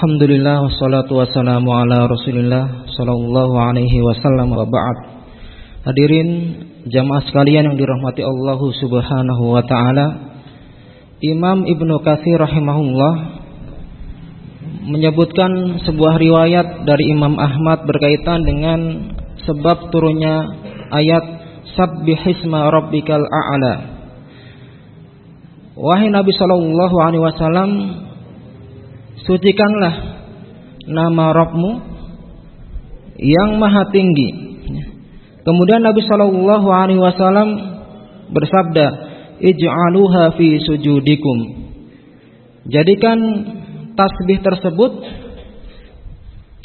Alhamdulillah wassalatu wassalamu ala Rasulillah sallallahu alaihi wasallam wa ba'd. Hadirin jamaah sekalian yang dirahmati Allah Subhanahu wa taala, Imam Ibnu Katsir rahimahullah menyebutkan sebuah riwayat dari Imam Ahmad berkaitan dengan sebab turunnya ayat Sabbihisma rabbikal a'la. Wahai Nabi sallallahu alaihi wasallam, sucikanlah nama Rabbmu yang maha tinggi. Kemudian Nabi sallallahu alaihi wasallam bersabda, ij'aluha fi sujudikum. Jadikan tasbih tersebut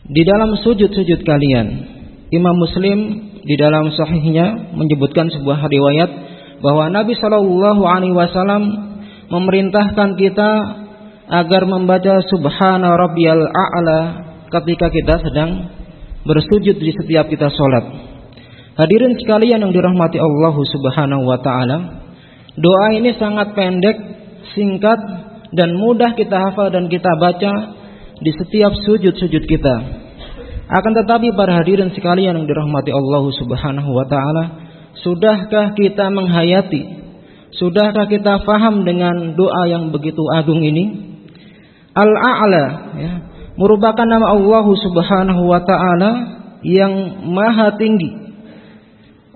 di dalam sujud-sujud kalian. Imam Muslim di dalam sahihnya menyebutkan sebuah riwayat bahwa Nabi sallallahu alaihi wasallam memerintahkan kita agar membaca subhana rabbiyal a'la ketika kita sedang bersujud di setiap kita sholat. Hadirin sekalian yang dirahmati Allah Subhanahu wa taala, doa ini sangat pendek, singkat dan mudah kita hafal dan kita baca di setiap sujud-sujud kita. Akan tetapi para hadirin sekalian yang dirahmati Allah Subhanahu wa taala, sudahkah kita menghayati, sudahkah kita faham dengan doa yang begitu agung ini? Al-A'la merupakan nama Allah Subhanahu wa taala yang maha tinggi.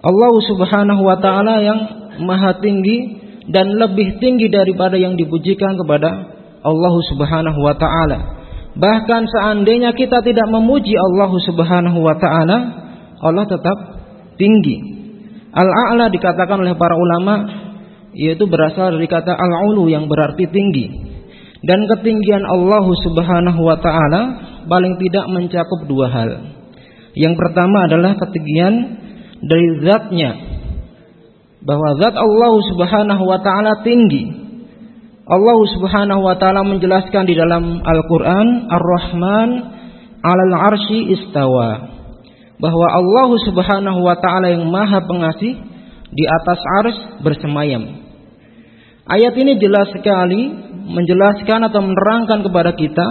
Allah Subhanahu wa taala yang maha tinggi dan lebih tinggi daripada yang dipujikan kepada Allah Subhanahu wa taala. Bahkan seandainya kita tidak memuji Allah Subhanahu wa taala, Allah tetap tinggi. Al-A'la dikatakan oleh para ulama yaitu berasal dari kata al-ulu yang berarti tinggi. Dan ketinggian Allah Subhanahu wa taala paling tidak mencakup dua hal. Yang pertama adalah ketinggian dari zatnya, bahwa zat Allah Subhanahu wa taala tinggi. Allah Subhanahu wa taala menjelaskan di dalam Al-Qur'an, Ar-Rahman 'alal 'arsy istawa, bahwa Allah Subhanahu wa taala yang maha pengasih di atas arsy bersemayam. Ayat ini jelas sekali menjelaskan atau menerangkan kepada kita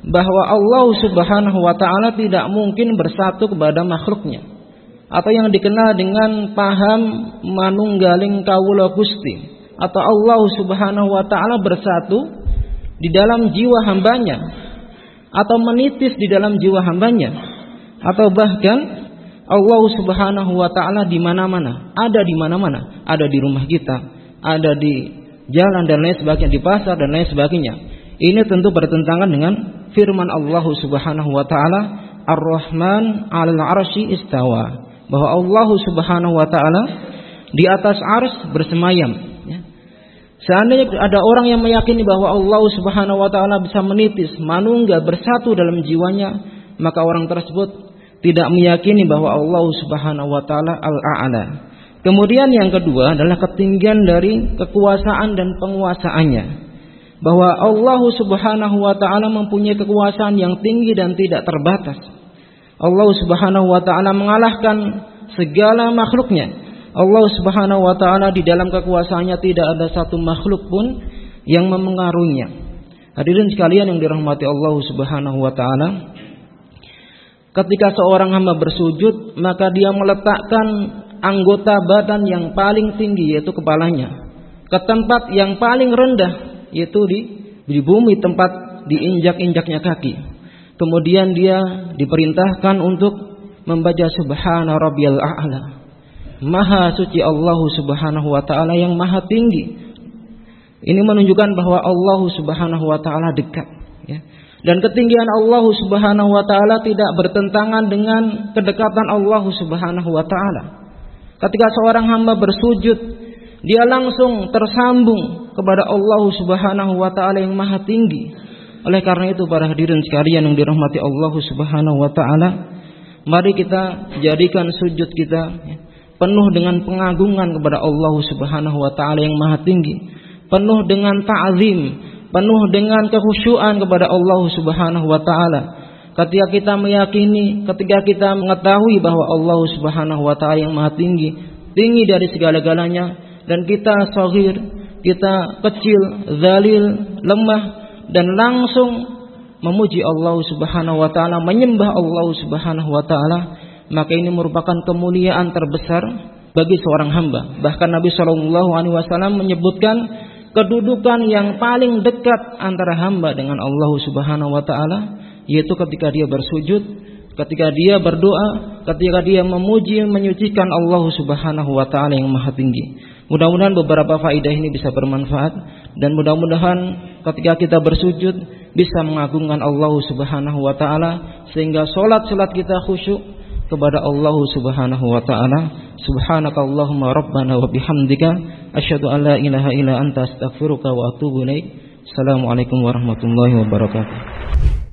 bahwa Allah Subhanahu wa taala tidak mungkin bersatu kepada makhluknya, atau yang dikenal dengan paham manunggaling kawula Gusti, atau Allah Subhanahu wa taala bersatu di dalam jiwa hambanya, atau menitis di dalam jiwa hambanya, atau bahkan Allah Subhanahu wa taala di mana-mana, ada di mana-mana, ada di rumah kita, ada di jalan dan lain sebagainya, di pasar dan lain sebagainya. Ini tentu bertentangan dengan firman Allah Subhanahu wa taala, Ar-Rahman 'alal 'arsy istawa, bahwa Allah Subhanahu wa taala di atas arsy bersemayam. Seandainya ada orang yang meyakini bahwa Allah Subhanahu wa taala bisa menitis, manunggal, bersatu dalam jiwanya, maka orang tersebut tidak meyakini bahwa Allah Subhanahu wa taala al-a'la. Kemudian yang kedua adalah ketinggian dari kekuasaan dan penguasaannya, bahwa Allah Subhanahu wa taala mempunyai kekuasaan yang tinggi dan tidak terbatas. Allah Subhanahu wa taala mengalahkan segala makhluknya. Allah Subhanahu wa taala di dalam kekuasaannya tidak ada satu makhluk pun yang memengaruhinya. Hadirin sekalian yang dirahmati Allah Subhanahu wa taala, ketika seorang hamba bersujud, maka dia meletakkan anggota badan yang paling tinggi yaitu kepalanya ke tempat yang paling rendah yaitu di bumi, tempat diinjak-injaknya kaki. Kemudian dia diperintahkan untuk membaca subhana rabbiyal a'la, maha suci Allah Subhanahu wa taala yang maha tinggi. Ini menunjukkan bahwa Allah Subhanahu wa taala dekat, ya. Dan ketinggian Allah Subhanahu wa taala tidak bertentangan dengan kedekatan Allah Subhanahu wa taala. Ketika seorang hamba bersujud, dia langsung tersambung kepada Allah Subhanahu wa taala yang maha tinggi. Oleh karena itu para hadirin sekalian yang dirahmati Allah Subhanahu wa taala, mari kita jadikan sujud kita penuh dengan pengagungan kepada Allah Subhanahu wa taala yang maha tinggi, penuh dengan ta'zim, penuh dengan kekhusyuan kepada Allah Subhanahu wa taala. Ketika kita meyakini, ketika kita mengetahui bahwa Allah Subhanahu wa taala yang maha tinggi, tinggi dari segala-galanya, dan kita shaghir, kita kecil, zalil, lemah, dan langsung memuji Allah Subhanahu wa taala, menyembah Allah Subhanahu wa taala, maka ini merupakan kemuliaan terbesar bagi seorang hamba. Bahkan Nabi sallallahu alaihi wasallam menyebutkan kedudukan yang paling dekat antara hamba dengan Allah Subhanahu wa taala yaitu ketika dia bersujud, ketika dia berdoa, ketika dia memuji menyucikan Allah Subhanahu wa taala yang Maha Tinggi. Mudah-mudahan beberapa faedah ini bisa bermanfaat dan mudah-mudahan ketika kita bersujud bisa mengagungkan Allah Subhanahu wa taala sehingga salat-salat kita khusyuk kepada Allah Subhanahu wa taala. Subhanakallahumma rabbana wa bihamdika asyhadu an la ilaha illa anta astaghfiruka wa atubu ilaik. Assalamualaikum warahmatullahi wabarakatuh.